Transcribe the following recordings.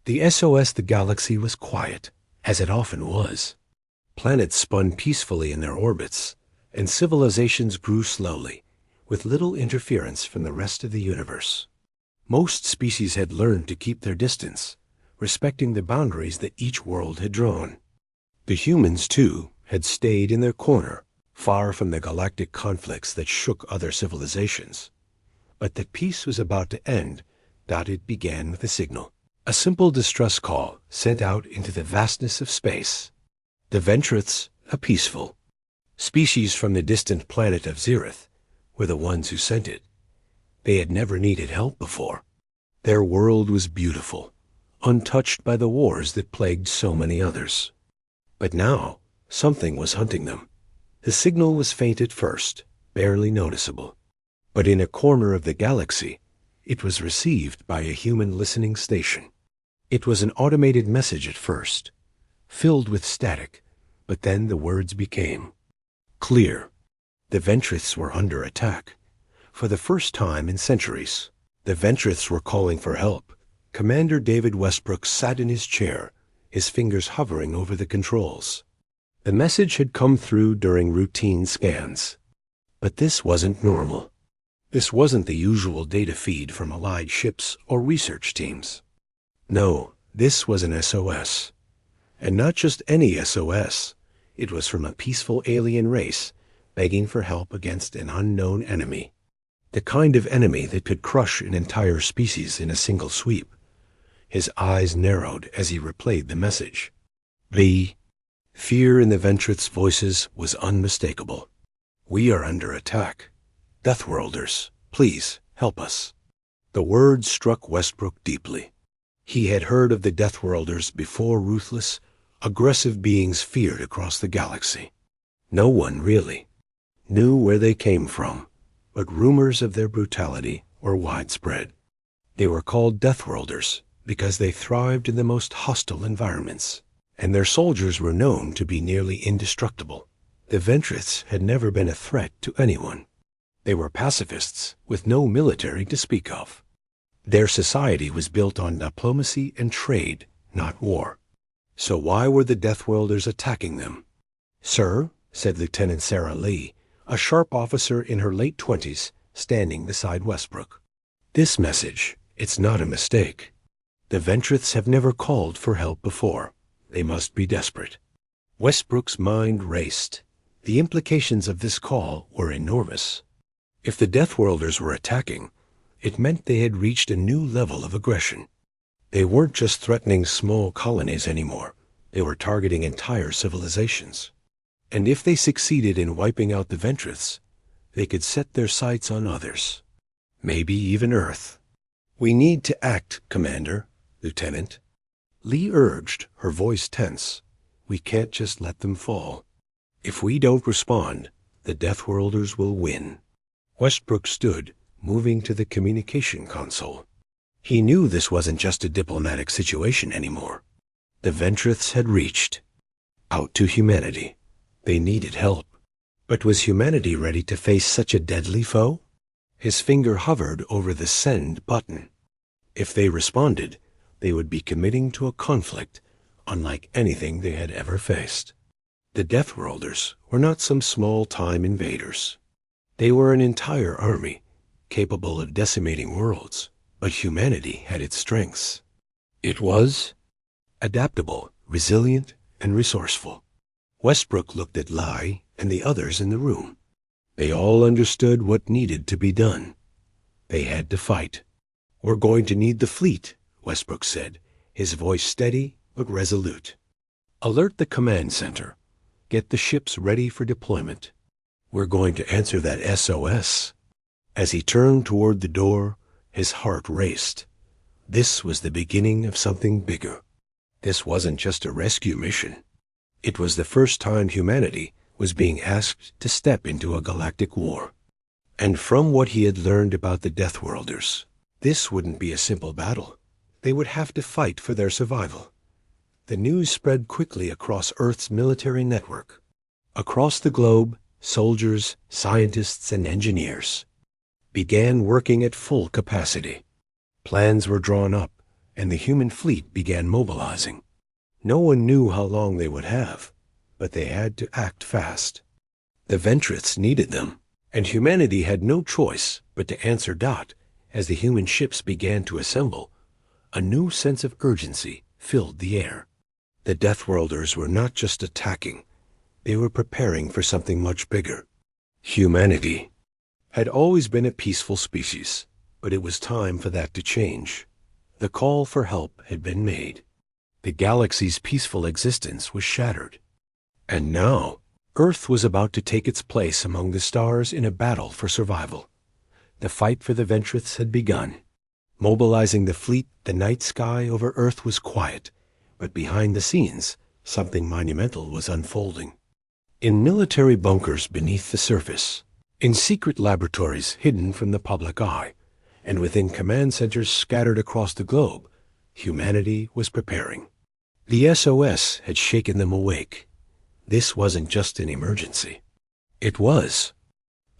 The SOS the galaxy was quiet, as it often was. Planets spun peacefully in their orbits, and civilizations grew slowly, with little interference from the rest of the universe. Most species had learned to keep their distance, respecting the boundaries that each world had drawn. The humans, too, had stayed in their corner, far from the galactic conflicts that shook other civilizations. But that peace was about to end, it began with a signal. A simple distress call sent out into the vastness of space. The Ventriths, a peaceful species from the distant planet of Zereth, were the ones who sent it. They had never needed help before. Their world was beautiful, untouched by the wars that plagued so many others. But now, something was hunting them. The signal was faint at first, barely noticeable. But in a corner of the galaxy, it was received by a human listening station. It was an automated message at first, filled with static, but then the words became clear. The Ventriths were under attack. For the first time in centuries, the Ventriths were calling for help. Commander David Westbrook sat in his chair, his fingers hovering over the controls. The message had come through during routine scans. But this wasn't normal. This wasn't the usual data feed from allied ships or research teams. No, this was an SOS. And not just any SOS. It was from a peaceful alien race begging for help against an unknown enemy. The kind of enemy that could crush an entire species in a single sweep. His eyes narrowed as he replayed the message. The fear in the Ventriths' voices was unmistakable. We are under attack. Deathworlders, please help us. The words struck Westbrook deeply. He had heard of the Deathworlders before ruthless, aggressive beings feared across the galaxy. No one, really, knew where they came from, but rumors of their brutality were widespread. They were called Deathworlders because they thrived in the most hostile environments, and their soldiers were known to be nearly indestructible. The Ventriths had never been a threat to anyone. They were pacifists with no military to speak of. Their society was built on diplomacy and trade, not war. So why were the Deathworlders attacking them? Sir, said Lieutenant Sarah Lee, a sharp officer in her late 20s, standing beside Westbrook. This message, it's not a mistake. The Ventriths have never called for help before. They must be desperate. Westbrook's mind raced. The implications of this call were enormous. If the Deathworlders were attacking, it meant they had reached a new level of aggression. They weren't just threatening small colonies anymore. They were targeting entire civilizations. And if they succeeded in wiping out the Ventriths, they could set their sights on others. Maybe even Earth. We need to act, Commander, Lieutenant. Lee urged, her voice tense. We can't just let them fall. If we don't respond, the Deathworlders will win. Westbrook stood, moving to the communication console. He knew this wasn't just a diplomatic situation anymore. The Ventriths had reached out to humanity. They needed help. But was humanity ready to face such a deadly foe? His finger hovered over the send button. If they responded, they would be committing to a conflict unlike anything they had ever faced. The Deathworlders were not some small-time invaders. They were an entire army, capable of decimating worlds, but humanity had its strengths. It was adaptable, resilient, and resourceful. Westbrook looked at Lai and the others in the room. They all understood what needed to be done. They had to fight. We're going to need the fleet, Westbrook said, his voice steady but resolute. Alert the command center. Get the ships ready for deployment. We're going to answer that SOS. As he turned toward the door, his heart raced. This was the beginning of something bigger. This wasn't just a rescue mission. It was the first time humanity was being asked to step into a galactic war. And from what he had learned about the Deathworlders, this wouldn't be a simple battle. They would have to fight for their survival. The news spread quickly across Earth's military network. Across the globe, soldiers, scientists, and engineers began working at full capacity. Plans were drawn up, and the human fleet began mobilizing. No one knew how long they would have, but they had to act fast. The Ventriths needed them, and humanity had no choice but to answer Dot. As the human ships began to assemble, a new sense of urgency filled the air. The Deathworlders were not just attacking, they were preparing for something much bigger. Humanity had always been a peaceful species, but it was time for that to change. The call for help had been made. The galaxy's peaceful existence was shattered. And now, Earth was about to take its place among the stars in a battle for survival. The fight for the Ventriths had begun. Mobilizing the fleet, the night sky over Earth was quiet, but behind the scenes, something monumental was unfolding. In military bunkers beneath the surface, in secret laboratories hidden from the public eye, and within command centers scattered across the globe, humanity was preparing. The SOS had shaken them awake. This wasn't just an emergency. It was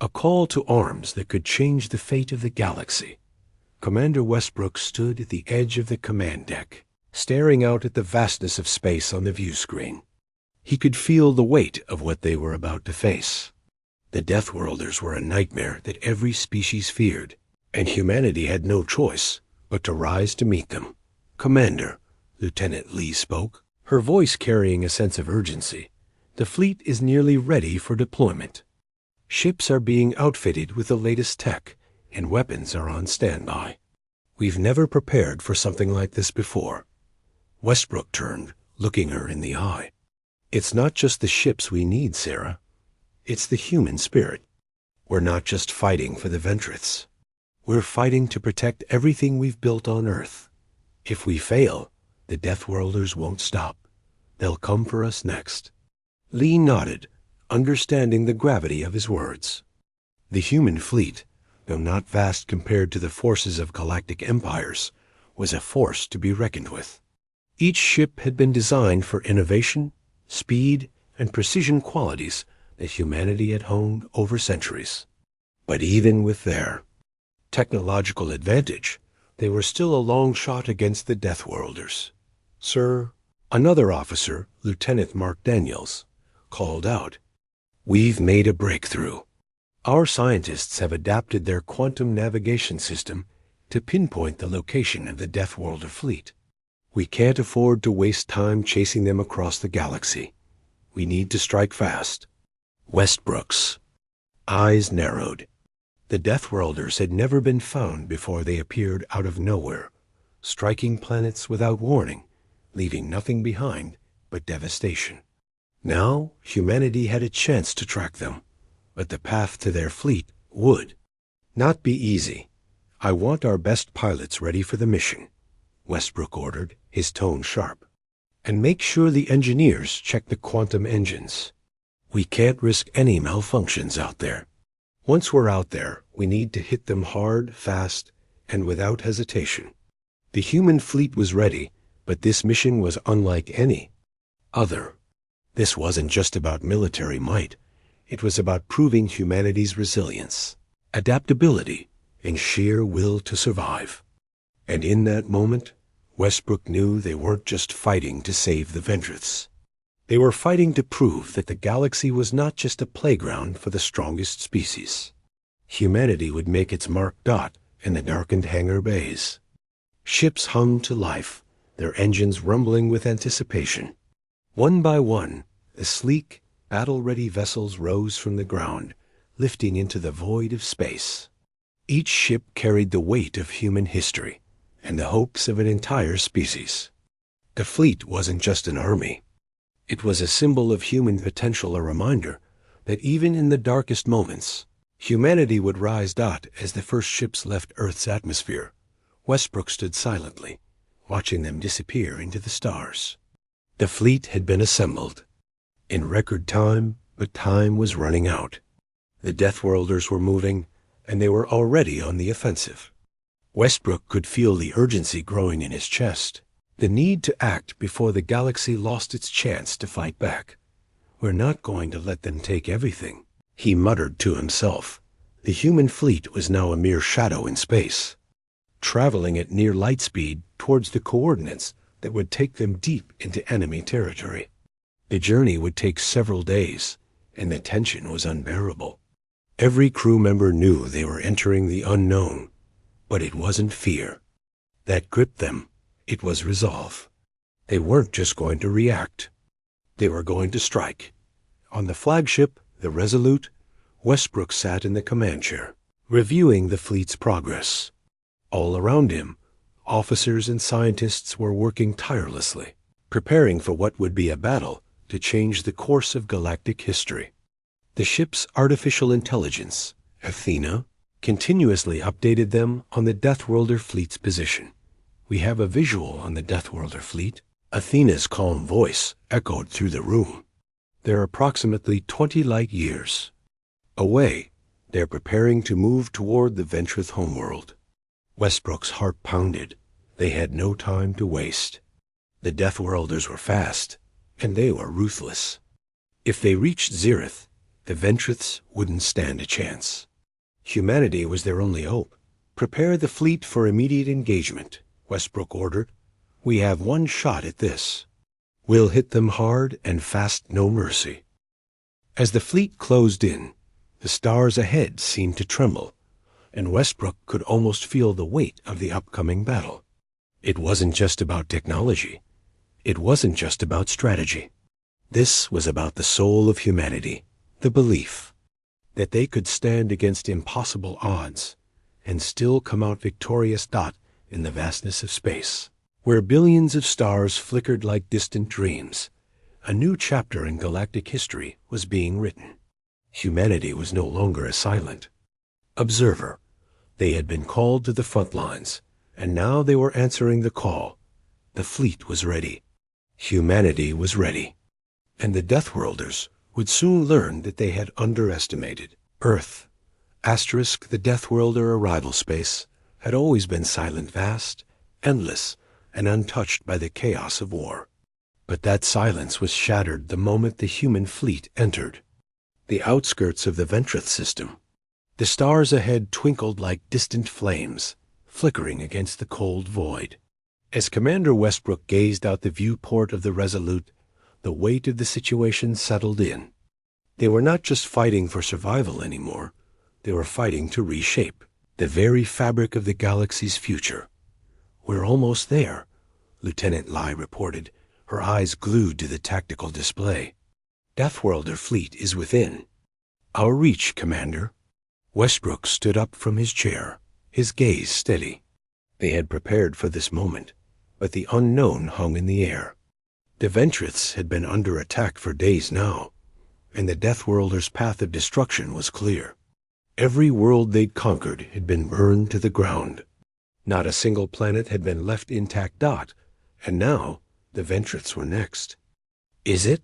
a call to arms that could change the fate of the galaxy. Commander Westbrook stood at the edge of the command deck, staring out at the vastness of space on the view screen. He could feel the weight of what they were about to face. The Deathworlders were a nightmare that every species feared, and humanity had no choice but to rise to meet them. "Commander," Lieutenant Lee spoke, her voice carrying a sense of urgency, "the fleet is nearly ready for deployment. Ships are being outfitted with the latest tech, and weapons are on standby. We've never prepared for something like this before." Westbrook turned, looking her in the eye. "It's not just the ships we need, Sarah. It's the human spirit. We're not just fighting for the Ventriths. We're fighting to protect everything we've built on Earth. If we fail, the Deathworlders won't stop. They'll come for us next." Lee nodded, understanding the gravity of his words. The human fleet, though not vast compared to the forces of galactic empires, was a force to be reckoned with. Each ship had been designed for innovation, speed, and precision qualities that humanity had honed over centuries. But even with their technological advantage, they were still a long shot against the Deathworlders. "Sir," another officer, Lieutenant Mark Daniels, called out, "We've made a breakthrough. Our scientists have adapted their quantum navigation system to pinpoint the location of the Deathworlder fleet. We can't afford to waste time chasing them across the galaxy. We need to strike fast." Westbrook's eyes narrowed. The Deathworlders had never been found before they appeared out of nowhere, striking planets without warning, leaving nothing behind but devastation. Now humanity had a chance to track them, but the path to their fleet would not be easy. "I want our best pilots ready for the mission," Westbrook ordered, his tone sharp. "And make sure the engineers check the quantum engines. We can't risk any malfunctions out there. Once we're out there, we need to hit them hard, fast, and without hesitation." The human fleet was ready, but this mission was unlike any other. This wasn't just about military might. It was about proving humanity's resilience, adaptability, and sheer will to survive. And in that moment, Westbrook knew they weren't just fighting to save the Ventriths. They were fighting to prove that the galaxy was not just a playground for the strongest species. Humanity would make its mark Dot in the darkened hangar bays. Ships hummed to life, their engines rumbling with anticipation. One by one, the sleek, battle-ready vessels rose from the ground, lifting into the void of space. Each ship carried the weight of human history and the hopes of an entire species. The fleet wasn't just an army. It was a symbol of human potential, a reminder that even in the darkest moments, humanity would rise. As the first ships left Earth's atmosphere, Westbrook stood silently, watching them disappear into the stars. The fleet had been assembled in record time, but time was running out. The Deathworlders were moving, and they were already on the offensive. Westbrook could feel the urgency growing in his chest, the need to act before the galaxy lost its chance to fight back. "We're not going to let them take everything," he muttered to himself. The human fleet was now a mere shadow in space. Traveling at near light speed, towards the coordinates that would take them deep into enemy territory. The journey would take several days, and the tension was unbearable. Every crew member knew they were entering the unknown, but it wasn't fear that gripped them. It was resolve. They weren't just going to react. They were going to strike. On the flagship, the Resolute, Westbrook sat in the command chair, reviewing the fleet's progress. All around him, officers and scientists were working tirelessly, preparing for what would be a battle to change the course of galactic history. The ship's artificial intelligence, Athena, continuously updated them on the Deathworlder fleet's position. "We have a visual on the Deathworlder fleet." Athena's calm voice echoed through the room. "They're approximately 20 light years away. They're preparing to move toward the Ventrith homeworld." Westbrook's heart pounded. They had no time to waste. The Deathworlders were fast, and they were ruthless. If they reached Zerith, the Ventriths wouldn't stand a chance. Humanity was their only hope. "Prepare the fleet for immediate engagement," Westbrook ordered. "We have one shot at this. We'll hit them hard and fast, no mercy." As the fleet closed in, the stars ahead seemed to tremble, and Westbrook could almost feel the weight of the upcoming battle. It wasn't just about technology. It wasn't just about strategy. This was about the soul of humanity, the belief that they could stand against impossible odds and still come out victorious. In the vastness of space, where billions of stars flickered like distant dreams, a new chapter in galactic history was being written. Humanity was no longer a silent observer. They had been called to the front lines, and now they were answering the call. The fleet was ready. Humanity was ready. And the Deathworlders would soon learn that they had underestimated Earth. The Deathworlder arrival space had always been silent, vast, endless, and untouched by the chaos of war. But that silence was shattered the moment the human fleet entered the outskirts of the Ventrith system. The stars ahead twinkled like distant flames, flickering against the cold void. As Commander Westbrook gazed out the viewport of the Resolute, the weight of the situation settled in. They were not just fighting for survival anymore. They were fighting to reshape the very fabric of the galaxy's future. "We're almost there," Lieutenant Lai reported, her eyes glued to the tactical display. "Deathworlder fleet is within our reach, Commander." Westbrook stood up from his chair, his gaze steady. They had prepared for this moment, but the unknown hung in the air. The Ventriths had been under attack for days now, and the Deathworlders' path of destruction was clear. Every world they'd conquered had been burned to the ground. Not a single planet had been left intact. And now the Ventriths were next. "Is it?"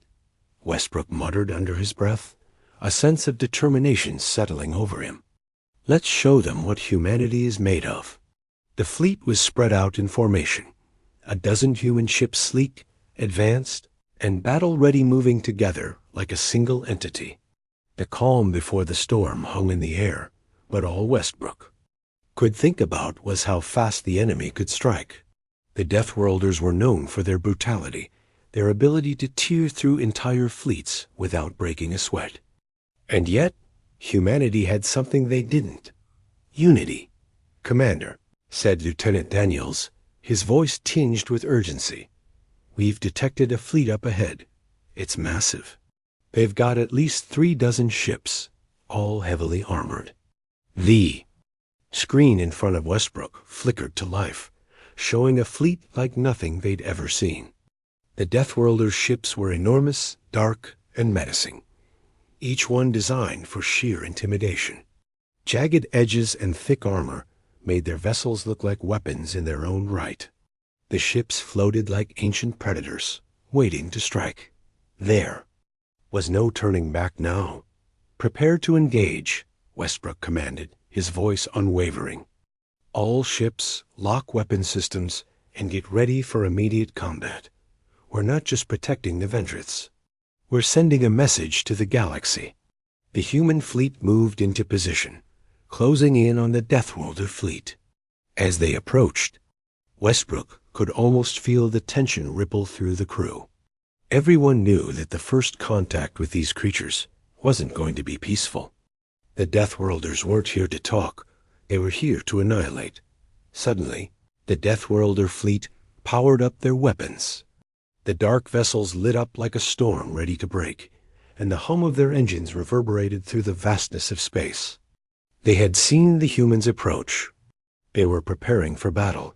Westbrook muttered under his breath, a sense of determination settling over him. "Let's show them what humanity is made of." The fleet was spread out in formation, a dozen human ships, sleek, advanced, and battle-ready, moving together like a single entity. The calm before the storm hung in the air, but all Westbrook could think about was how fast the enemy could strike. The Deathworlders were known for their brutality, their ability to tear through entire fleets without breaking a sweat. And yet, humanity had something they didn't: unity. "Commander," said Lieutenant Daniels, his voice tinged with urgency, "we've detected a fleet up ahead. It's massive. They've got at least 3 dozen ships, all heavily armored." The screen in front of Westbrook flickered to life, showing a fleet like nothing they'd ever seen. The Deathworlders' ships were enormous, dark, and menacing, each one designed for sheer intimidation. Jagged edges and thick armor made their vessels look like weapons in their own right. The ships floated like ancient predators, waiting to strike. There was no turning back now. "Prepare to engage," Westbrook commanded, his voice unwavering. "All ships, lock weapon systems, and get ready for immediate combat. We're not just protecting the Ventriths. We're sending a message to the galaxy." The human fleet moved into position, closing in on the Deathworlder fleet. As they approached, Westbrook could almost feel the tension ripple through the crew. Everyone knew that the first contact with these creatures wasn't going to be peaceful. The Deathworlders weren't here to talk. They were here to annihilate. Suddenly, the Deathworlder fleet powered up their weapons. The dark vessels lit up like a storm ready to break, and the hum of their engines reverberated through the vastness of space. They had seen the humans approach. They were preparing for battle.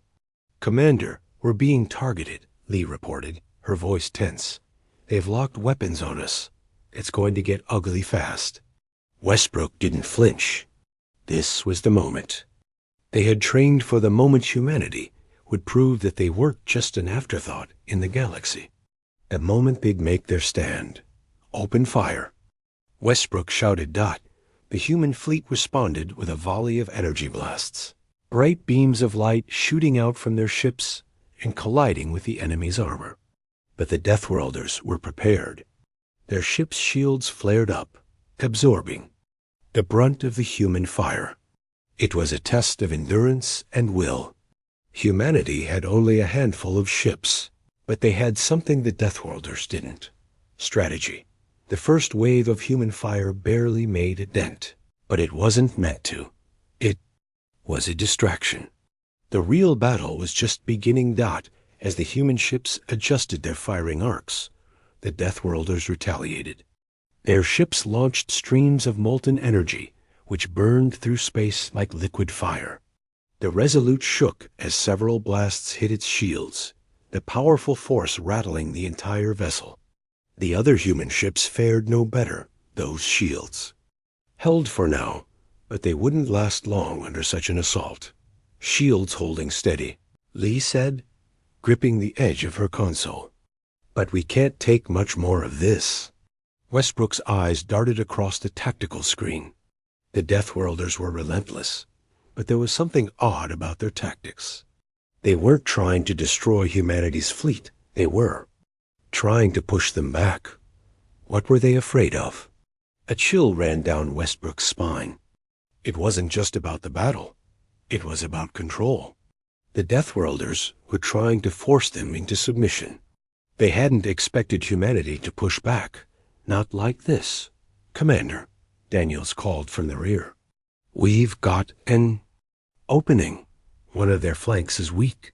"Commander, we're being targeted," Lee reported, her voice tense. "They've locked weapons on us. It's going to get ugly fast." Westbrook didn't flinch. This was the moment. They had trained for the moment humanity would prove that they weren't just an afterthought in the galaxy. The moment they'd make their stand. "Open fire." Westbrook shouted dot. The human fleet responded with a volley of energy blasts. Bright beams of light shooting out from their ships and colliding with the enemy's armor. But the Deathworlders were prepared. Their ship's shields flared up, absorbing the brunt of the human fire. It was a test of endurance and will. Humanity had only a handful of ships, but they had something the Deathworlders didn't: strategy. The first wave of human fire barely made a dent, but it wasn't meant to. It was a distraction. The real battle was just beginning dot as the human ships adjusted their firing arcs. The Deathworlders retaliated. Their ships launched streams of molten energy, which burned through space like liquid fire. The Resolute shook as several blasts hit its shields, the powerful force rattling the entire vessel. The other human ships fared no better, those shields. Held for now, but they wouldn't last long under such an assault. "Shields holding steady," Lee said, gripping the edge of her console. "But we can't take much more of this." Westbrook's eyes darted across the tactical screen. The Deathworlders were relentless, but there was something odd about their tactics. They weren't trying to destroy humanity's fleet. They were trying to push them back. What were they afraid of? A chill ran down Westbrook's spine. It wasn't just about the battle. It was about control. The Deathworlders were trying to force them into submission. They hadn't expected humanity to push back. Not like this. "Commander," Daniels called from the rear. "We've got an opening. One of their flanks is weak.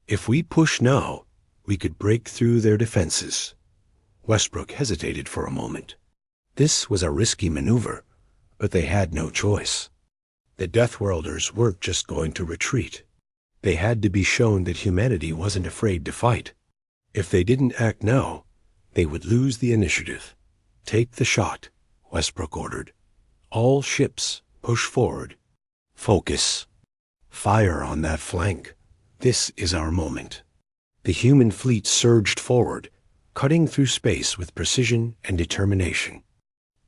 If we push now, we could break through their defenses." Westbrook hesitated for a moment. This was a risky maneuver, but they had no choice. The Deathworlders weren't just going to retreat. They had to be shown that humanity wasn't afraid to fight. If they didn't act now, they would lose the initiative. "Take the shot," Westbrook ordered. "All ships, push forward. Focus. Fire on that flank. This is our moment." The human fleet surged forward, cutting through space with precision and determination.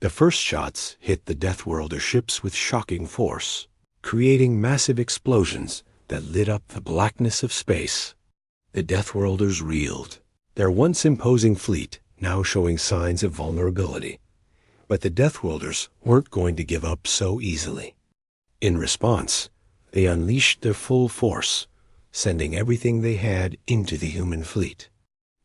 The first shots hit the Deathworlder ships with shocking force, creating massive explosions that lit up the blackness of space. The Deathworlders reeled, their once imposing fleet now showing signs of vulnerability. But the Deathworlders weren't going to give up so easily. In response, they unleashed their full force, sending everything they had into the human fleet.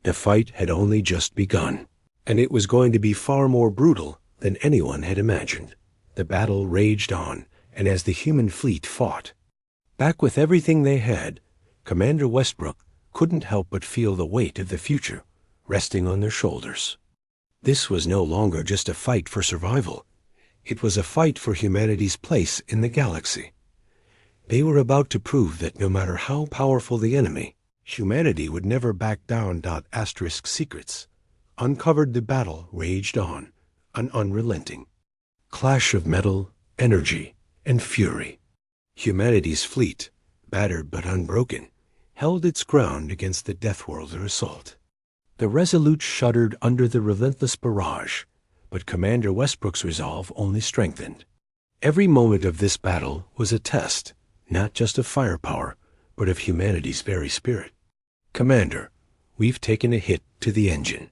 The fight had only just begun, and it was going to be far more brutal than anyone had imagined. The battle raged on, and as the human fleet fought, back with everything they had, Commander Westbrook couldn't help but feel the weight of the future resting on their shoulders. This was no longer just a fight for survival. It was a fight for humanity's place in the galaxy. They were about to prove that no matter how powerful the enemy, humanity would never back down. Asterisk secrets. Uncovered, the battle raged on, an unrelenting clash of metal, energy, and fury. Humanity's fleet, battered but unbroken, held its ground against the Deathworlder assault. The Resolute shuddered under the relentless barrage, but Commander Westbrook's resolve only strengthened. Every moment of this battle was a test, not just of firepower, but of humanity's very spirit. "Commander, we've taken a hit to the engine."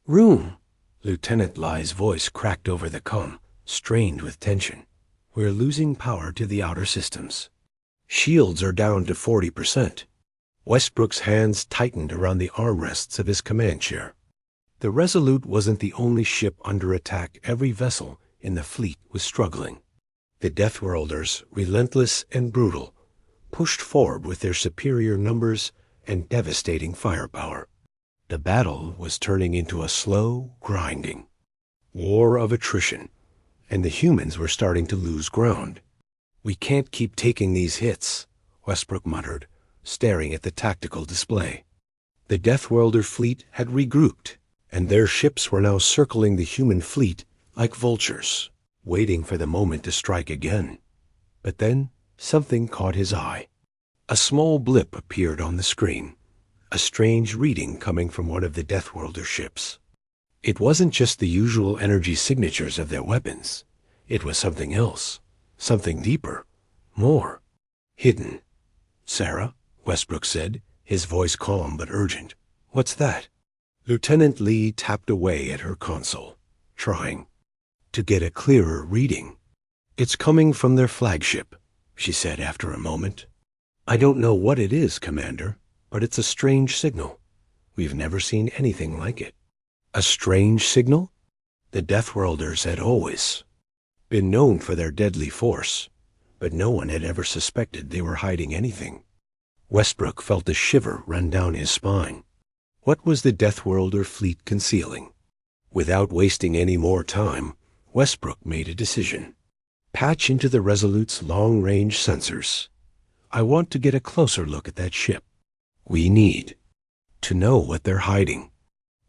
"Room!" Lieutenant Lai's voice cracked over the comm, strained with tension. "We're losing power to the outer systems. Shields are down to 40%. Westbrook's hands tightened around the armrests of his command chair. The Resolute wasn't the only ship under attack. Every vessel in the fleet was struggling. The Deathworlders, relentless and brutal, pushed forward with their superior numbers and devastating firepower. The battle was turning into a slow, grinding war of attrition, and the humans were starting to lose ground. "We can't keep taking these hits," Westbrook muttered, staring at the tactical display. The Deathworlder fleet had regrouped, and their ships were now circling the human fleet like vultures, waiting for the moment to strike again. But then something caught his eye. A small blip appeared on the screen, a strange reading coming from one of the Deathworlder ships. It wasn't just the usual energy signatures of their weapons. It was something else, something deeper, more hidden. "Sarah," Westbrook said, his voice calm but urgent. "What's that?" Lieutenant Lee tapped away at her console, trying to get a clearer reading. "It's coming from their flagship," she said after a moment. "I don't know what it is, Commander, but it's a strange signal. We've never seen anything like it." A strange signal? The Deathworlders had always been known for their deadly force, but no one had ever suspected they were hiding anything. Westbrook felt a shiver run down his spine. What was the Deathworlder fleet concealing? Without wasting any more time, Westbrook made a decision. "Patch into the Resolute's long-range sensors. I want to get a closer look at that ship. We need to know what they're hiding."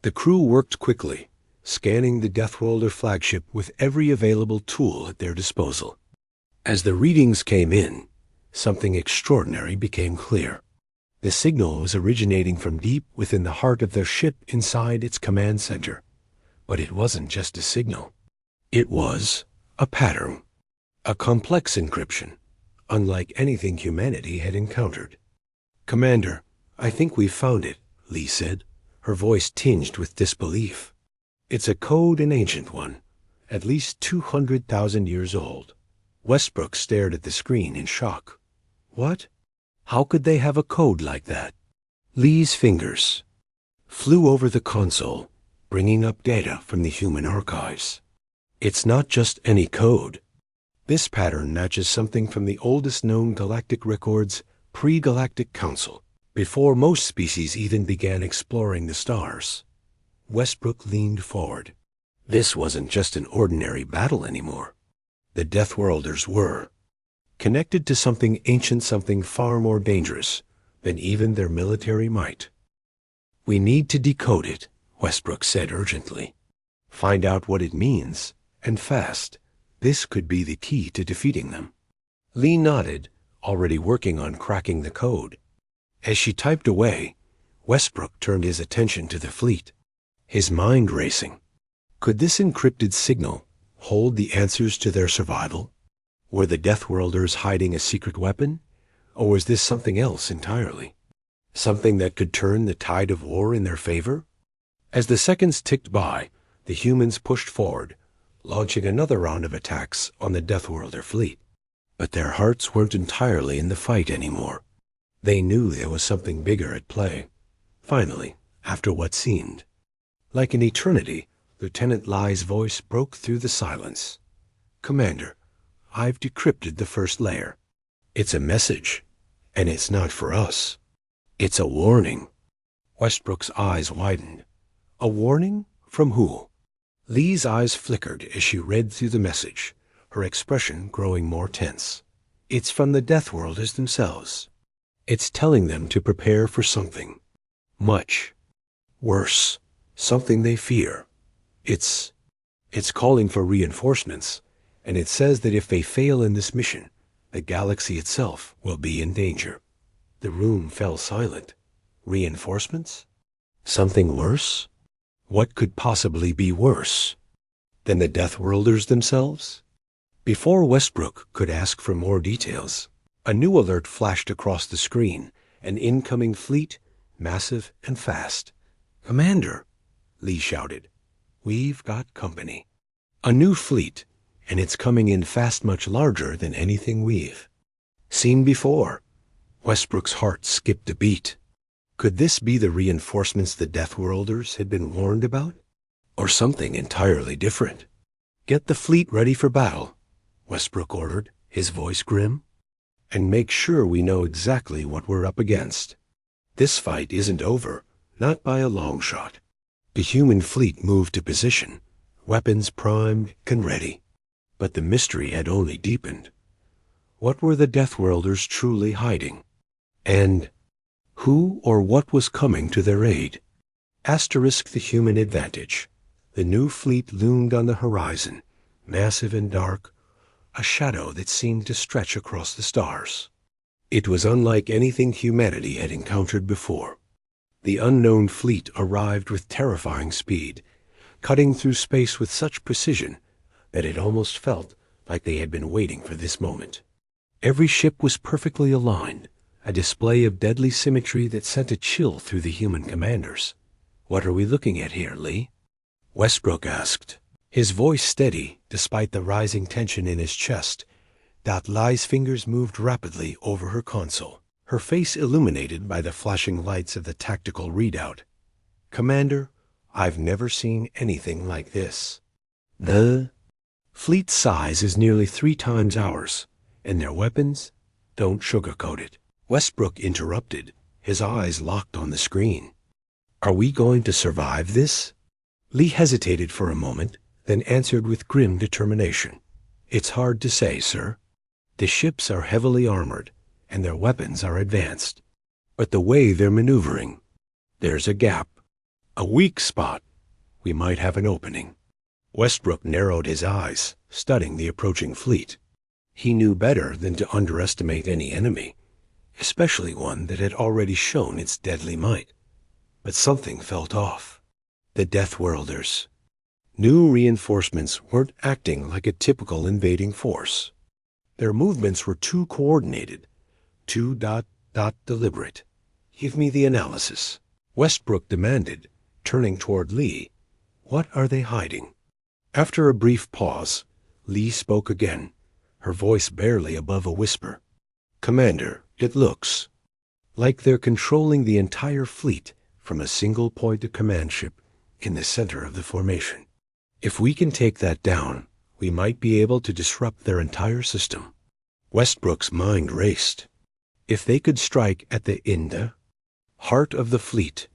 The crew worked quickly, scanning the Deathworlder flagship with every available tool at their disposal. As the readings came in, something extraordinary became clear. The signal was originating from deep within the heart of their ship inside its command center. But it wasn't just a signal. It was a pattern, a complex encryption, unlike anything humanity had encountered. "Commander, I think we've found it," Lee said, her voice tinged with disbelief. "It's a code, an ancient one, at least 200,000 years old." Westbrook stared at the screen in shock. "What? How could they have a code like that?" Lee's fingers flew over the console, bringing up data from the human archives. "It's not just any code. This pattern matches something from the oldest known galactic records, pre-Galactic Council, before most species even began exploring the stars." Westbrook leaned forward. This wasn't just an ordinary battle anymore. The Deathworlders were connected to something ancient, something far more dangerous than even their military might. "We need to decode it," Westbrook said urgently. "Find out what it means, and fast. This could be the key to defeating them." Lee nodded, already working on cracking the code. As she typed away, Westbrook turned his attention to the fleet, his mind racing. Could this encrypted signal hold the answers to their survival? Were the Deathworlders hiding a secret weapon, or was this something else entirely? Something that could turn the tide of war in their favor? As the seconds ticked by, the humans pushed forward, launching another round of attacks on the Deathworlder fleet. But their hearts weren't entirely in the fight anymore. They knew there was something bigger at play. Finally, after what seemed like an eternity, Lieutenant Lai's voice broke through the silence. "Commander, I've decrypted the first layer. It's a message, and it's not for us. It's a warning." Westbrook's eyes widened. A warning? From who? Lee's eyes flickered as she read through the message, her expression growing more tense. "It's from the Deathworlders themselves. It's telling them to prepare for something much worse, something they fear. It's calling for reinforcements, and it says that if they fail in this mission, the galaxy itself will be in danger." The room fell silent. Reinforcements? Something worse? What could possibly be worse than the Deathworlders themselves? Before Westbrook could ask for more details, a new alert flashed across the screen, an incoming fleet, massive and fast. "Commander," Lee shouted, "we've got company." A new fleet, and it's coming in fast, much larger than anything we've seen before. Westbrook's heart skipped a beat. Could this be the reinforcements the Deathworlders had been warned about? Or something entirely different? "Get the fleet ready for battle," Westbrook ordered, his voice grim. "And make sure we know exactly what we're up against. This fight isn't over, not by a long shot." The human fleet moved to position, weapons primed and ready. But the mystery had only deepened. What were the Deathworlders truly hiding? And who or what was coming to their aid? Asterisk the human advantage. The new fleet loomed on the horizon, massive and dark, a shadow that seemed to stretch across the stars. It was unlike anything humanity had encountered before. The unknown fleet arrived with terrifying speed, cutting through space with such precision that it almost felt like they had been waiting for this moment. Every ship was perfectly aligned, a display of deadly symmetry that sent a chill through the human commanders. "What are we looking at here, Lee?" Westbrook asked, his voice steady despite the rising tension in his chest. Lee's fingers moved rapidly over her console, her face illuminated by the flashing lights of the tactical readout. "Commander, I've never seen anything like this. The fleet size is nearly 3 times ours, and their weapons don't sugarcoat it." Westbrook interrupted, his eyes locked on the screen. "Are we going to survive this?" Lee hesitated for a moment, then answered with grim determination. "It's hard to say, sir. The ships are heavily armored, and their weapons are advanced. But the way they're maneuvering, there's a gap, a weak spot. We might have an opening." Westbrook narrowed his eyes, studying the approaching fleet. He knew better than to underestimate any enemy, especially one that had already shown its deadly might. But something felt off. The Deathworlders. New reinforcements weren't acting like a typical invading force. Their movements were too coordinated, too deliberate. "Give me the analysis," Westbrook demanded, turning toward Lee. "What are they hiding?" After a brief pause, Lee spoke again, her voice barely above a whisper. "Commander, it looks like they're controlling the entire fleet from a single point of command ship in the center of the formation. If we can take that down, we might be able to disrupt their entire system." Westbrook's mind raced. If they could strike at the heart of the fleet,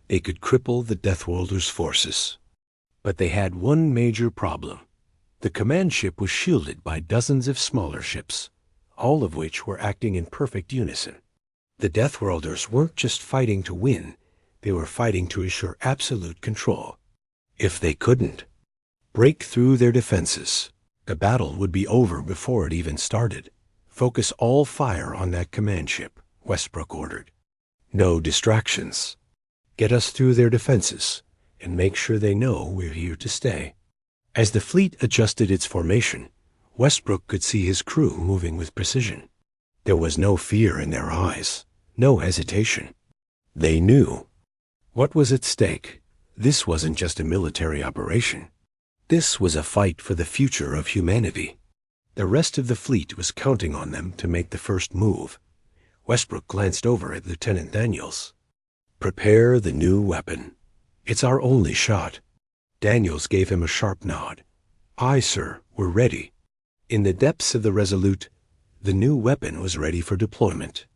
they could cripple the Deathworlders' forces. But they had one major problem. The command ship was shielded by dozens of smaller ships, all of which were acting in perfect unison. The Deathworlders weren't just fighting to win, they were fighting to assure absolute control. If they couldn't break through their defenses, the battle would be over before it even started. "Focus all fire on that command ship," Westbrook ordered. "No distractions. Get us through their defenses, and make sure they know we're here to stay." As the fleet adjusted its formation, Westbrook could see his crew moving with precision. There was no fear in their eyes, no hesitation. They knew what was at stake. This wasn't just a military operation. This was a fight for the future of humanity. The rest of the fleet was counting on them to make the first move. Westbrook glanced over at Lieutenant Daniels. "Prepare the new weapon. It's our only shot." Daniels gave him a sharp nod. "Aye, sir, we're ready." In the depths of the Resolute, the new weapon was ready for deployment.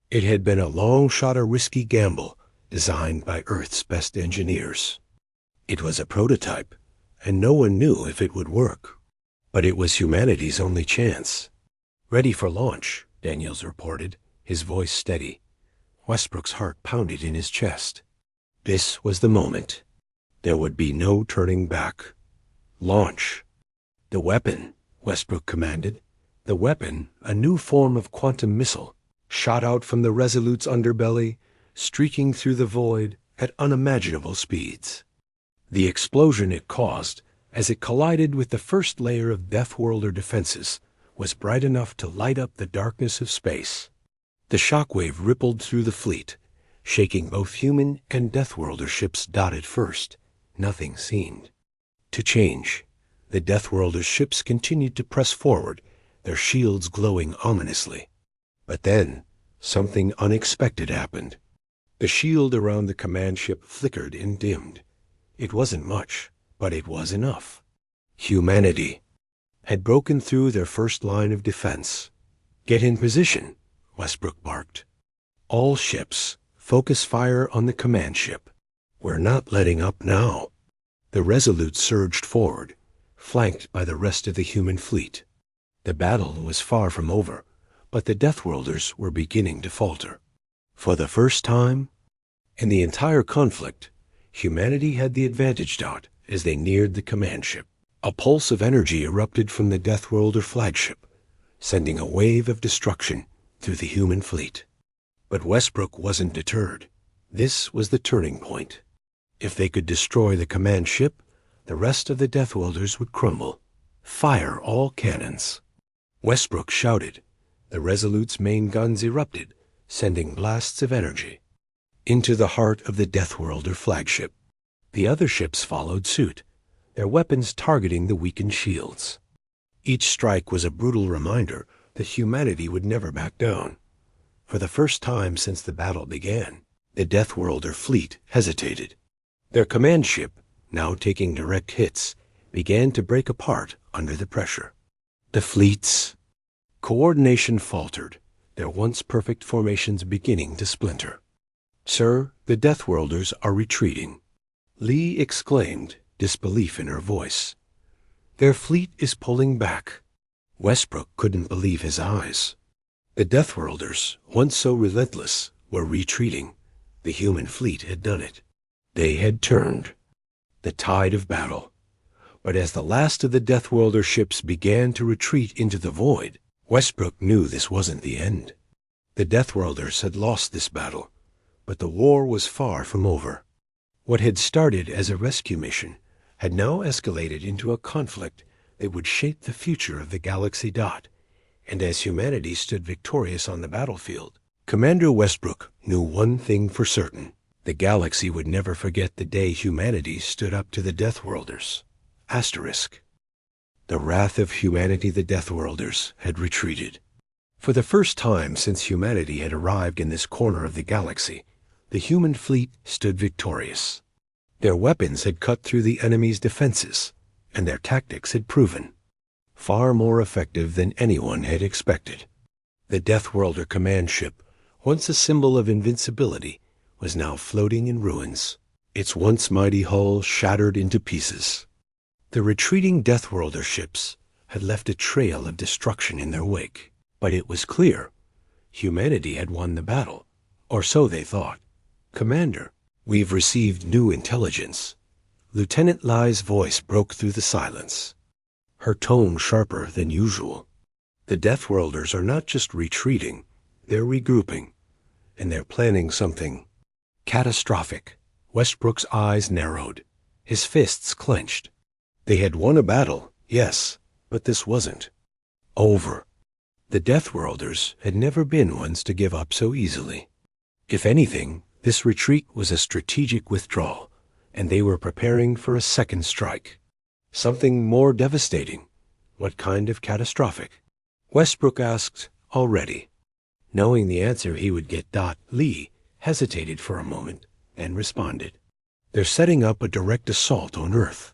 It had been a long shot, a risky gamble, designed by Earth's best engineers. It was a prototype, and no one knew if it would work. But it was humanity's only chance. "Ready for launch," Daniels reported, his voice steady. Westbrook's heart pounded in his chest. This was the moment. There would be no turning back. Launch. "The weapon," Westbrook commanded. The weapon, a new form of quantum missile, shot out from the Resolute's underbelly, streaking through the void at unimaginable speeds. The explosion it caused, as it collided with the first layer of Deathworlder defenses, was bright enough to light up the darkness of space. The shockwave rippled through the fleet, shaking both human and Deathworlder ships dotted first. Nothing seemed to change. The Deathworlder ships continued to press forward, their shields glowing ominously. But then, something unexpected happened. The shield around the command ship flickered and dimmed. It wasn't much, but it was enough. Humanity had broken through their first line of defense. "Get in position," Westbrook barked. "All ships, focus fire on the command ship. We're not letting up now." The Resolute surged forward, flanked by the rest of the human fleet. The battle was far from over, but the Deathworlders were beginning to falter. For the first time in the entire conflict, humanity had the advantage dot as they neared the command ship. A pulse of energy erupted from the Deathworlder flagship, sending a wave of destruction through the human fleet. But Westbrook wasn't deterred. This was the turning point. If they could destroy the command ship, the rest of the Deathworlders would crumble. "Fire all cannons." Westbrook shouted. The Resolute's main guns erupted, sending blasts of energy into the heart of the Deathworlder flagship. The other ships followed suit, their weapons targeting the weakened shields. Each strike was a brutal reminder that humanity would never back down. For the first time since the battle began, the Deathworlder fleet hesitated. Their command ship, now taking direct hits, began to break apart under the pressure. The fleet's coordination faltered, their once perfect formations beginning to splinter. "Sir, the Deathworlders are retreating," Lee exclaimed, disbelief in her voice. "Their fleet is pulling back." Westbrook couldn't believe his eyes. The Deathworlders, once so relentless, were retreating. The human fleet had done it. They had turned the tide of battle. But as the last of the Deathworlder ships began to retreat into the void, Westbrook knew this wasn't the end. The Deathworlders had lost this battle, but the war was far from over. What had started as a rescue mission had now escalated into a conflict that would shape the future of the Galaxy Dot, and as humanity stood victorious on the battlefield, Commander Westbrook knew one thing for certain. The galaxy would never forget the day humanity stood up to the Deathworlders. Asterisk. The wrath of humanity, the Deathworlders had retreated. For the first time since humanity had arrived in this corner of the galaxy, the human fleet stood victorious. Their weapons had cut through the enemy's defenses, and their tactics had proven far more effective than anyone had expected. The Deathworlder command ship, once a symbol of invincibility, was now floating in ruins, its once mighty hull shattered into pieces. The retreating Deathworlder ships had left a trail of destruction in their wake, but it was clear humanity had won the battle, or so they thought. "Commander, we've received new intelligence." Lieutenant Lai's voice broke through the silence, her tone sharper than usual. "The Deathworlders are not just retreating, they're regrouping, and they're planning something catastrophic." Westbrook's eyes narrowed, his fists clenched. They had won a battle, yes, but this wasn't over. The Deathworlders had never been ones to give up so easily. If anything, this retreat was a strategic withdrawal, and they were preparing for a second strike. Something more devastating. What kind of catastrophic? Westbrook asked already. Knowing the answer he would get, Lee hesitated for a moment and responded. "They're setting up a direct assault on Earth.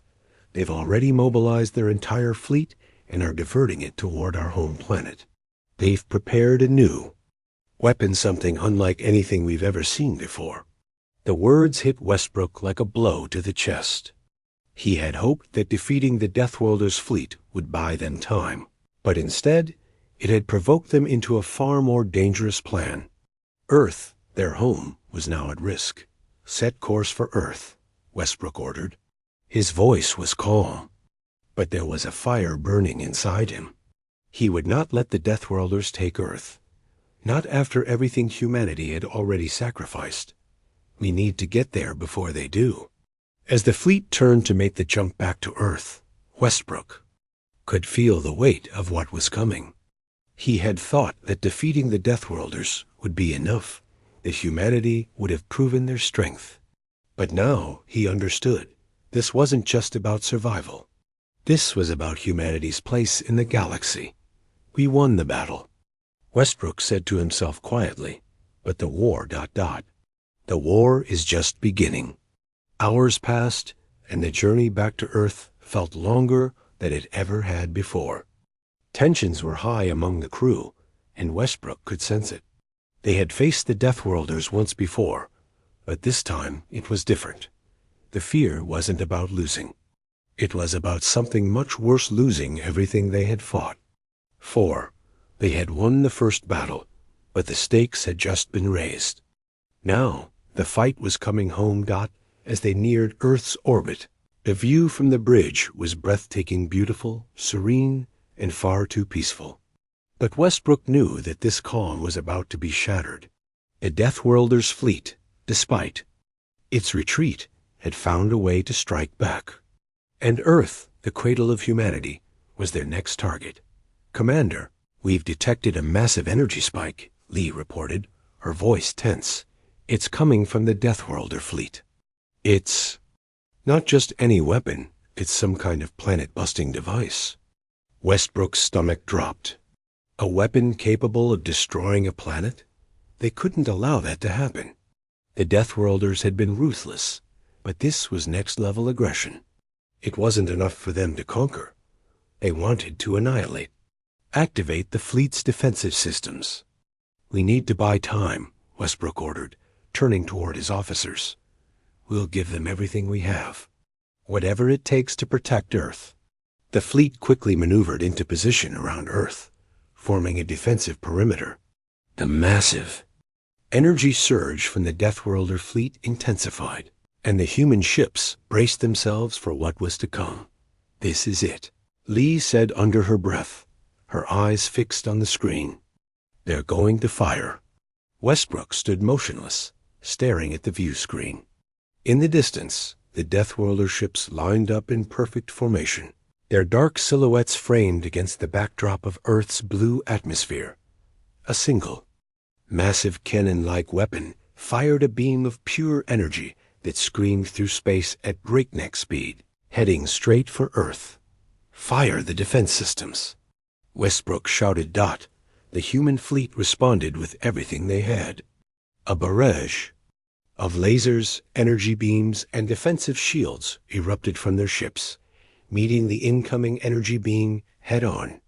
They've already mobilized their entire fleet and are diverting it toward our home planet. They've prepared a new weapon, something unlike anything we've ever seen before." The words hit Westbrook like a blow to the chest. He had hoped that defeating the Deathworlders' fleet would buy them time, but instead it had provoked them into a far more dangerous plan. Earth, their home, was now at risk. "Set course for Earth," Westbrook ordered. His voice was calm, but there was a fire burning inside him. He would not let the Deathworlders take Earth. Not after everything humanity had already sacrificed. We need to get there before they do. As the fleet turned to make the jump back to Earth, Westbrook could feel the weight of what was coming. He had thought that defeating the Deathworlders would be enough, that humanity would have proven their strength. But now he understood. This wasn't just about survival. This was about humanity's place in the galaxy. We won the battle, Westbrook said to himself quietly, but the war ... The The war is just beginning. Hours passed, and the journey back to Earth felt longer than it ever had before. Tensions were high among the crew, and Westbrook could sense it. They had faced the Deathworlders once before, but this time it was different. The fear wasn't about losing. It was about something much worse: losing everything they had fought for. They had won the first battle, but the stakes had just been raised. Now, the fight was coming home. As they neared Earth's orbit, the view from the bridge was breathtaking, beautiful, serene, and far too peaceful. But Westbrook knew that this calm was about to be shattered. The Deathworlders' fleet, despite its retreat, had found a way to strike back. And Earth, the cradle of humanity, was their next target. "Commander, we've detected a massive energy spike," Lee reported, her voice tense. "It's coming from the Deathworlder fleet. It's not just any weapon, it's some kind of planet-busting device." Westbrook's stomach dropped. A weapon capable of destroying a planet? They couldn't allow that to happen. The Deathworlders had been ruthless, but this was next-level aggression. It wasn't enough for them to conquer. They wanted to annihilate. "Activate the fleet's defensive systems." "We need to buy time," Westbrook ordered, turning toward his officers. "We'll give them everything we have. Whatever it takes to protect Earth." The fleet quickly maneuvered into position around Earth, forming a defensive perimeter. The massive energy surge from the Deathworlder fleet intensified, and the human ships braced themselves for what was to come. "This is it," Lee said under her breath, her eyes fixed on the screen. "They're going to fire." Westbrook stood motionless, staring at the view screen. In the distance, the Deathworlder ships lined up in perfect formation, their dark silhouettes framed against the backdrop of Earth's blue atmosphere. A single, massive cannon-like weapon fired a beam of pure energy that screamed through space at breakneck speed, heading straight for Earth. "Fire the defense systems!" Westbrook shouted. The human fleet responded with everything they had. A barrage of lasers, energy beams, and defensive shields erupted from their ships, meeting the incoming energy beam head-on.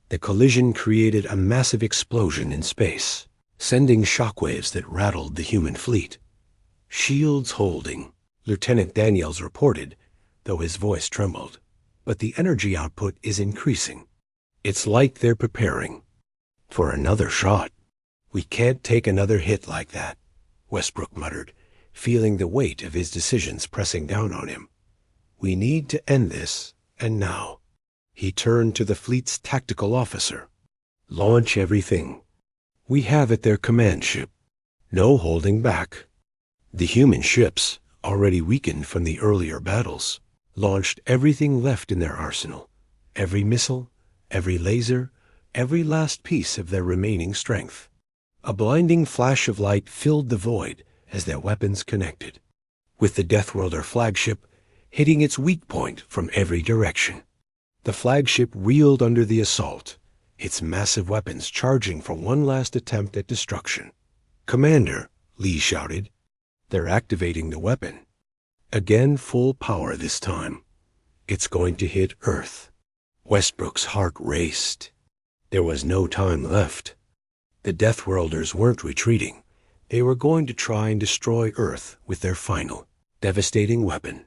The collision created a massive explosion in space, sending shockwaves that rattled the human fleet. "Shields holding," Lieutenant Daniels reported, though his voice trembled. "But the energy output is increasing. It's like they're preparing for another shot." "We can't take another hit like that," Westbrook muttered, feeling the weight of his decisions pressing down on him. "We need to end this, and now." He turned to the fleet's tactical officer. "Launch everything we have at their command ship. No holding back." The human ships, already weakened from the earlier battles, launched everything left in their arsenal, every missile, every laser, every last piece of their remaining strength. A blinding flash of light filled the void as their weapons connected, with the Deathworlder flagship hitting its weak point from every direction. The flagship reeled under the assault, its massive weapons charging for one last attempt at destruction. "Commander," Lee shouted. "They're activating the weapon. Again, full power this time. It's going to hit Earth." Westbrook's heart raced. There was no time left. The Deathworlders weren't retreating. They were going to try and destroy Earth with their final, devastating weapon.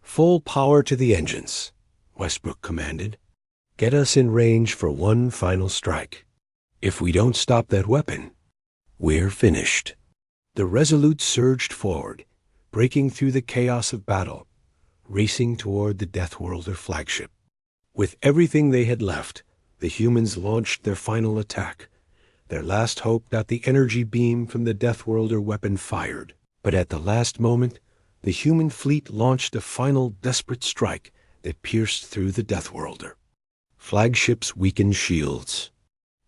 "Full power to the engines," Westbrook commanded. "Get us in range for one final strike. If we don't stop that weapon, we're finished." The Resolute surged forward, breaking through the chaos of battle, racing toward the Deathworlder flagship. With everything they had left, the humans launched their final attack, their last hope. That the energy beam from the Deathworlder weapon fired. But at the last moment, the human fleet launched a final desperate strike that pierced through the Deathworlder flagship's weakened shields.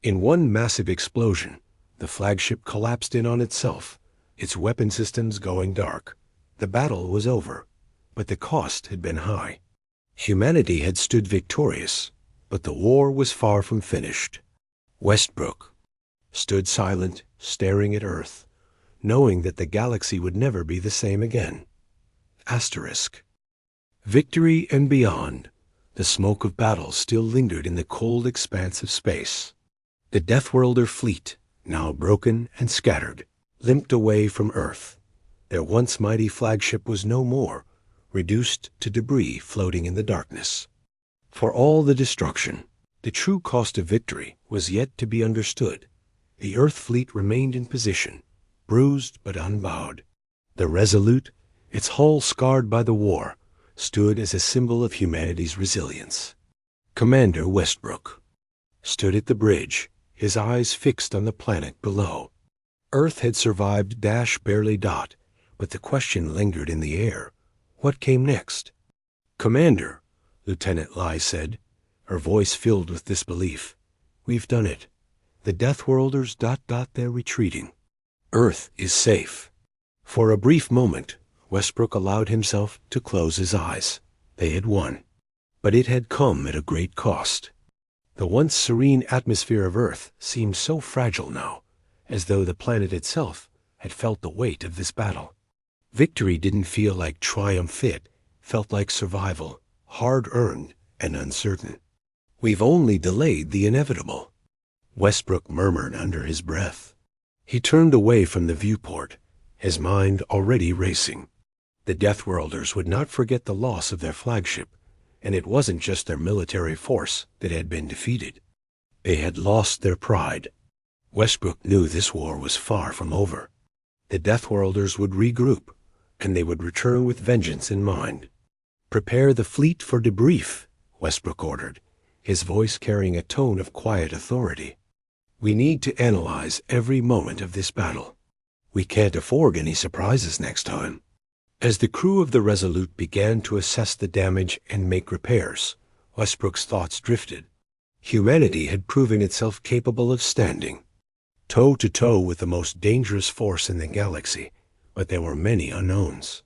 In one massive explosion, the flagship collapsed in on itself, its weapon systems going dark. The battle was over, but the cost had been high. Humanity had stood victorious, but the war was far from finished. Westbrook stood silent, staring at Earth, knowing that the galaxy would never be the same again. Asterisk. Victory and beyond. The smoke of battle still lingered in the cold expanse of space. The Deathworlder fleet, now broken and scattered, limped away from Earth. Their once mighty flagship was no more, reduced to debris floating in the darkness. For all the destruction, the true cost of victory was yet to be understood. The Earth fleet remained in position, bruised but unbowed. The Resolute, its hull scarred by the war, stood as a symbol of humanity's resilience. Commander Westbrook stood at the bridge, his eyes fixed on the planet below. Earth had survived barely dot, but the question lingered in the air. What came next? Commander, Lieutenant Lai said, her voice filled with disbelief. We've done it. The Deathworlders ... they're retreating. Earth is safe. For a brief moment, Westbrook allowed himself to close his eyes. They had won. But it had come at a great cost. The once serene atmosphere of Earth seemed so fragile now, as though the planet itself had felt the weight of this battle. Victory didn't feel like triumph, it felt like survival, hard-earned and uncertain. We've only delayed the inevitable, Westbrook murmured under his breath. He turned away from the viewport, his mind already racing. The Deathworlders would not forget the loss of their flagship, and it wasn't just their military force that had been defeated. They had lost their pride. Westbrook knew this war was far from over. The Deathworlders would regroup, and they would return with vengeance in mind. Prepare the fleet for debrief, Westbrook ordered, his voice carrying a tone of quiet authority. We need to analyze every moment of this battle. We can't afford any surprises next time. As the crew of the Resolute began to assess the damage and make repairs, Westbrook's thoughts drifted. Humanity had proven itself capable of standing toe-to-toe with the most dangerous force in the galaxy, but there were many unknowns.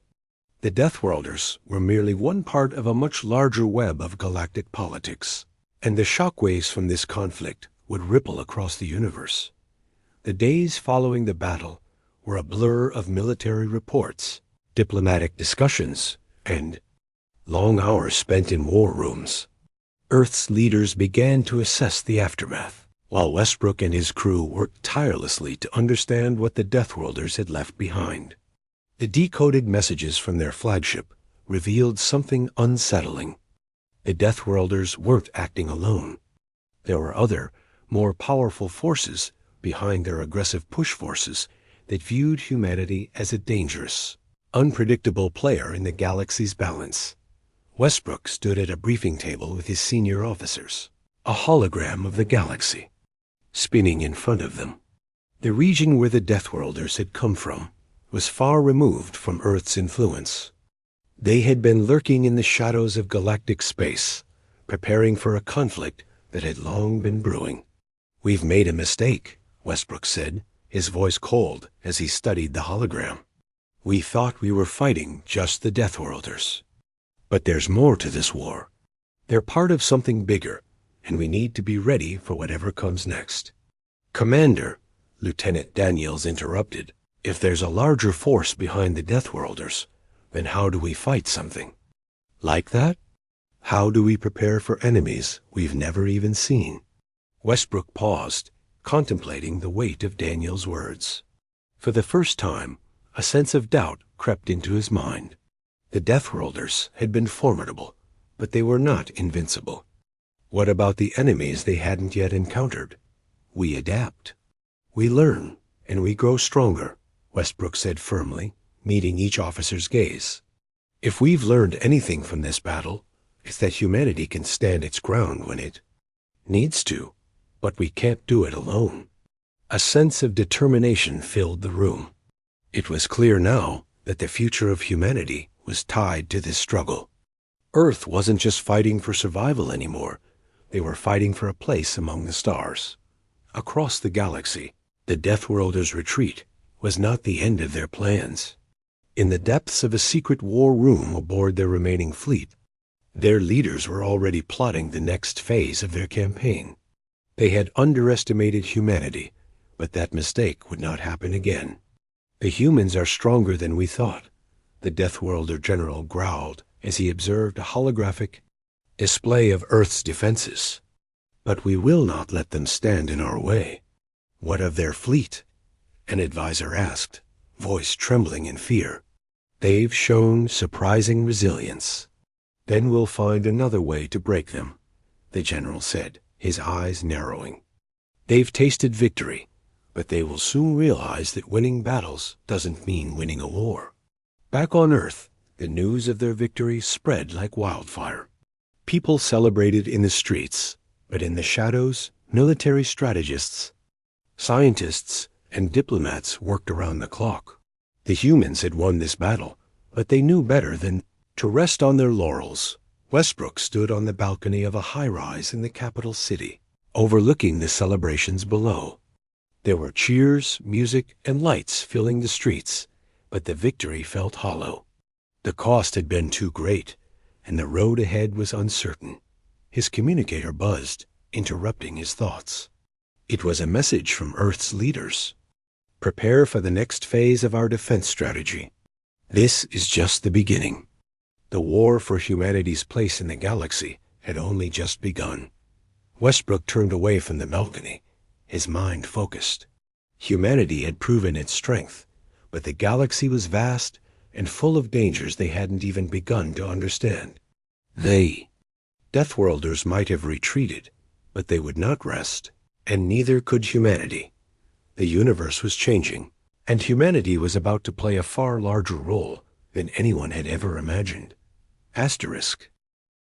The Deathworlders were merely one part of a much larger web of galactic politics, and the shockwaves from this conflict would ripple across the universe. The days following the battle were a blur of military reports, diplomatic discussions, and long hours spent in war rooms. Earth's leaders began to assess the aftermath, while Westbrook and his crew worked tirelessly to understand what the Deathworlders had left behind. The decoded messages from their flagship revealed something unsettling. The Deathworlders weren't acting alone. There were other, more powerful forces behind their aggressive push forces that viewed humanity as a dangerous, unpredictable player in the galaxy's balance. Westbrook stood at a briefing table with his senior officers, a hologram of the galaxy, spinning in front of them. The region where the Deathworlders had come from was far removed from Earth's influence. They had been lurking in the shadows of galactic space, preparing for a conflict that had long been brewing. We've made a mistake, Westbrook said, his voice cold as he studied the hologram. We thought we were fighting just the Deathworlders. But there's more to this war. They're part of something bigger, and we need to be ready for whatever comes next. Commander, Lieutenant Daniels interrupted, if there's a larger force behind the Deathworlders, then how do we fight something like that? How do we prepare for enemies we've never even seen? Westbrook paused, contemplating the weight of Daniel's words. For the first time, a sense of doubt crept into his mind. The Deathworlders had been formidable, but they were not invincible. What about the enemies they hadn't yet encountered? We adapt. We learn, and we grow stronger, Westbrook said firmly, meeting each officer's gaze. If we've learned anything from this battle, it's that humanity can stand its ground when it needs to, but we can't do it alone. A sense of determination filled the room. It was clear now that the future of humanity was tied to this struggle. Earth wasn't just fighting for survival anymore. They were fighting for a place among the stars. Across the galaxy, the Deathworlders' retreat was not the end of their plans. In the depths of a secret war room aboard their remaining fleet, their leaders were already plotting the next phase of their campaign. They had underestimated humanity, but that mistake would not happen again. The humans are stronger than we thought, the Deathworlder general growled as he observed a holographic display of Earth's defenses. But we will not let them stand in our way. What of their fleet? An advisor asked, voice trembling in fear. They've shown surprising resilience. Then we'll find another way to break them, the general said, his eyes narrowing. They've tasted victory, but they will soon realize that winning battles doesn't mean winning a war. Back on Earth, the news of their victory spread like wildfire. People celebrated in the streets, but in the shadows, military strategists, scientists, and diplomats worked around the clock. The humans had won this battle, but they knew better than to rest on their laurels. Westbrook stood on the balcony of a high-rise in the capital city, overlooking the celebrations below. There were cheers, music, and lights filling the streets, but the victory felt hollow. The cost had been too great, and the road ahead was uncertain. His communicator buzzed, interrupting his thoughts. It was a message from Earth's leaders. Prepare for the next phase of our defense strategy. This is just the beginning. The war for humanity's place in the galaxy had only just begun. Westbrook turned away from the balcony, his mind focused. Humanity had proven its strength, but the galaxy was vast and full of dangers they hadn't even begun to understand. Deathworlders might have retreated, but they would not rest, and neither could humanity. The universe was changing, and humanity was about to play a far larger role than anyone had ever imagined. Asterisk.